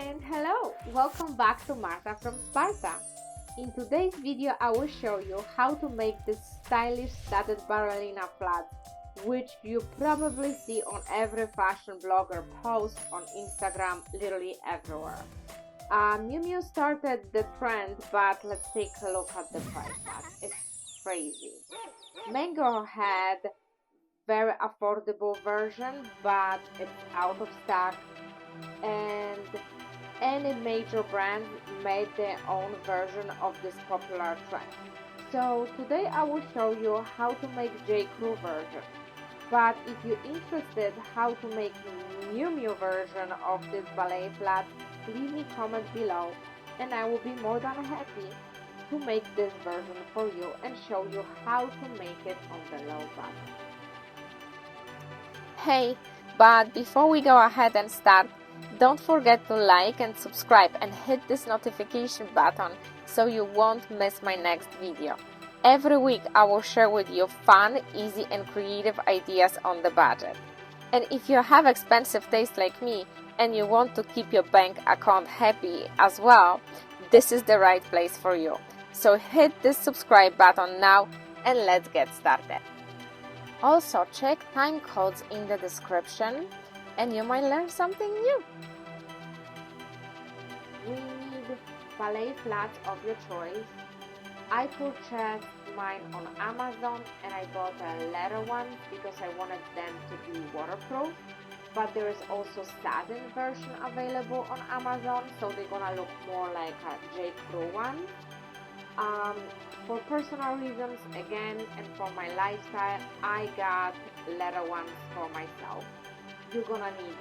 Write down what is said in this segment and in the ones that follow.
And hello, welcome back to Marta from Sparta. In today's video I will show you how to make this stylish studded ballerina flat, which you probably see on every fashion blogger post on Instagram, literally everywhere. Miu Miu started the trend, but let's take a look at the price tag. It's crazy. Mango had very affordable version, but it's out of stock, and any major brand made their own version of this popular trend. So today I will show you how to make J. Crew version. But if you're interested how to make Miu Miu version of this ballet flat, leave me comment below and I will be more than happy to make this version for you and show you how to make it on the low budget. Hey, but before we go ahead and start, don't forget to like and subscribe and hit this notification button so you won't miss my next video. Every week I will share with you fun, easy and creative ideas on the budget. And if you have expensive taste like me and you want to keep your bank account happy as well, this is the right place for you. So hit this subscribe button now and let's get started. Also, check time codes in the description and you might learn something new. We need ballet flats of your choice. I purchased mine on Amazon and I bought a leather one because I wanted them to be waterproof. But there is also satin version available on Amazon, so they're gonna look more like a J. Crew one. For personal reasons, again, and for my lifestyle, I got leather ones for myself. You're gonna need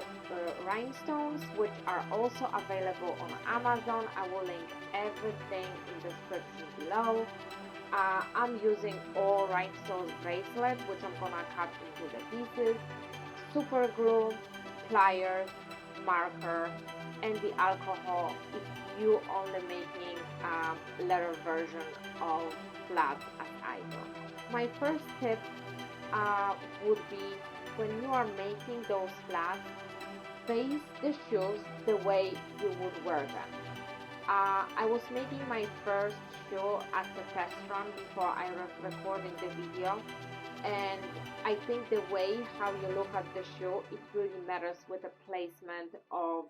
rhinestones, which are also available on Amazon. I will link everything in the description below. I'm using all rhinestones bracelet, which I'm gonna cut into the pieces, super glue, pliers, marker, and the alcohol if you only making leather version of flat as I do. My first tip would be, when you are making those flats, face the shoes the way you would wear them. I was making my first shoe at the test run before I was recording the video, and I think the way how you look at the shoe, it really matters with the placement of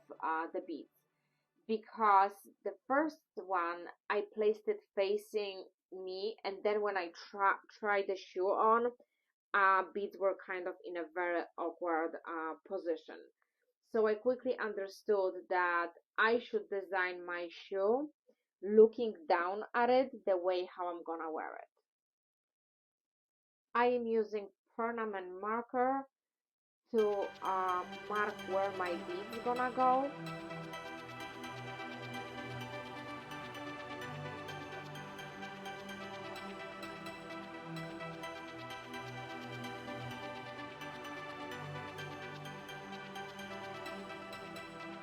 the beads. Because the first one I placed it facing me, and then when I tried the shoe on, beads were kind of in a very awkward position. So I quickly understood that I should design my shoe looking down at it the way how I'm gonna wear it. I am using permanent marker to mark where my beads gonna go.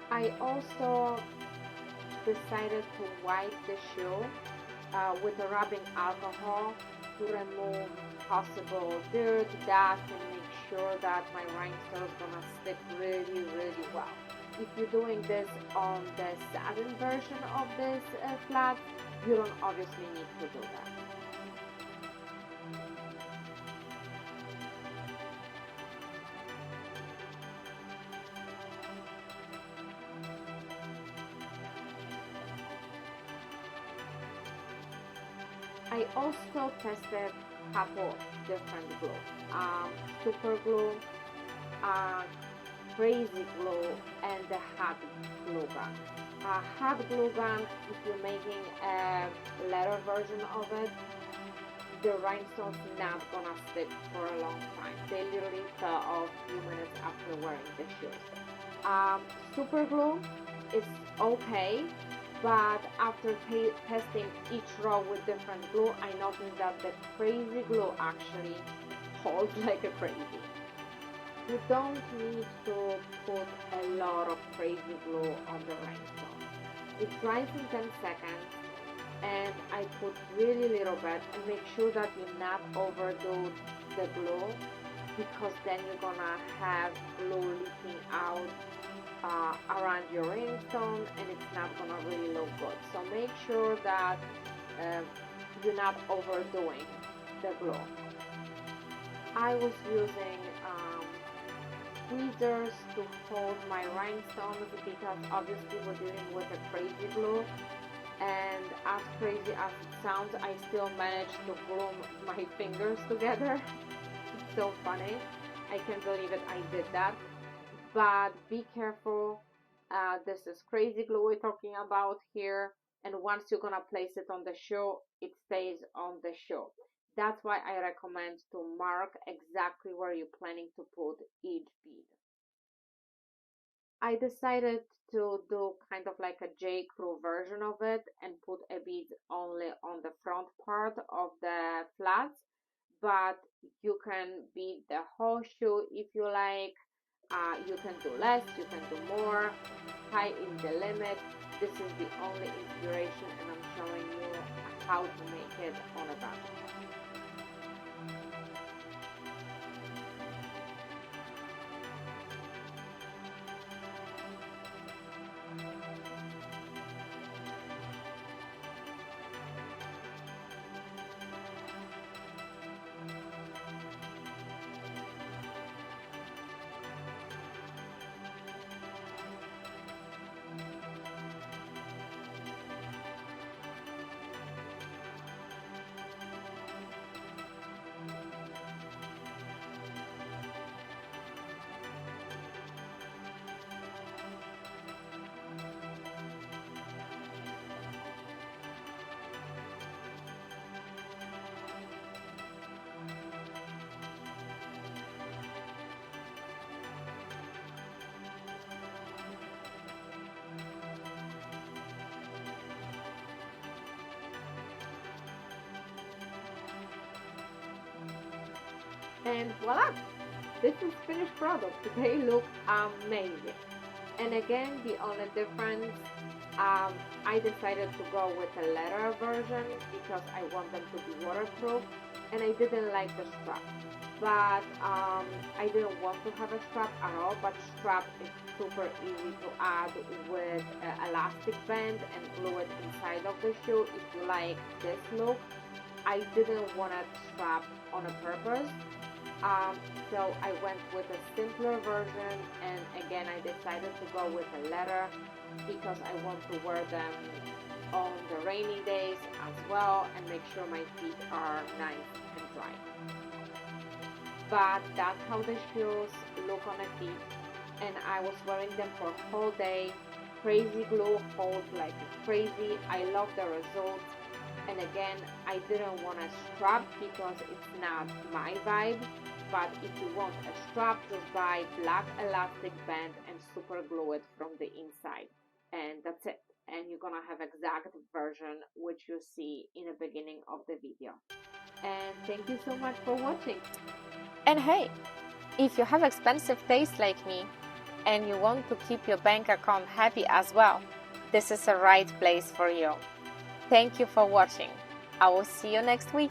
I also decided to wipe the shoe with a rubbing alcohol to remove possible dirt, dust, and make sure that my rhinestone is gonna stick really well. If you're doing this on the satin version of this flat, you don't obviously need to do that. I also tested a couple different glue, super glue, crazy glue, and the hot glue gun. Hot glue gun, if you're making a leather version of it, the rhinestones not gonna stick for a long time. They literally fell off a few minutes after wearing the shoes. Super glue is okay, but after testing each row with different glue, I noticed that the crazy glue actually holds like a crazy. You don't need to put a lot of crazy glue on the rhinestone. It dries in 10 seconds, and I put really little bit, and make sure that you not overdo the glue, because then you're gonna have glue leaking out around your rhinestone, and it's not gonna really look good. So make sure that you're not overdoing the glue. I was using tweezers to hold my rhinestones because obviously we're dealing with a crazy glue, and as crazy as it sounds, I still managed to glue my fingers together. It's so funny. I can't believe it, I did that. But be careful. This is crazy glue we're talking about here, and once you're gonna place it on the shoe, it stays on the shoe. That's why I recommend to mark exactly where you're planning to put each bead. I decided to do kind of like a J. Crew version of it and put a bead only on the front part of the flats, but you can bead the whole shoe if you like. You can do less, you can do more. Sky is the limit. This is the only inspiration, and I'm showing you how to make it on a bag. And voila, this is finished product. They look amazing. And again, the only difference, I decided to go with a leather version because I want them to be waterproof, and I didn't like the strap. But I didn't want to have a strap at all, but strap is super easy to add with elastic band and glue it inside of the shoe if you like this look. I didn't want a strap on a purpose. So I went with a simpler version, and again I decided to go with a leather because I want to wear them on the rainy days as well and make sure my feet are nice and dry. But that's how the shoes look on the feet, and I was wearing them for a whole day. Crazy glue holds like crazy. I love the results. And again, I didn't want a strap because it's not my vibe. But if you want a strap, just buy black elastic band and super glue it from the inside. And that's it. And you're gonna have exact version which you see in the beginning of the video. And thank you so much for watching. And hey, if you have expensive taste like me and you want to keep your bank account happy as well, this is the right place for you. Thank you for watching. I will see you next week.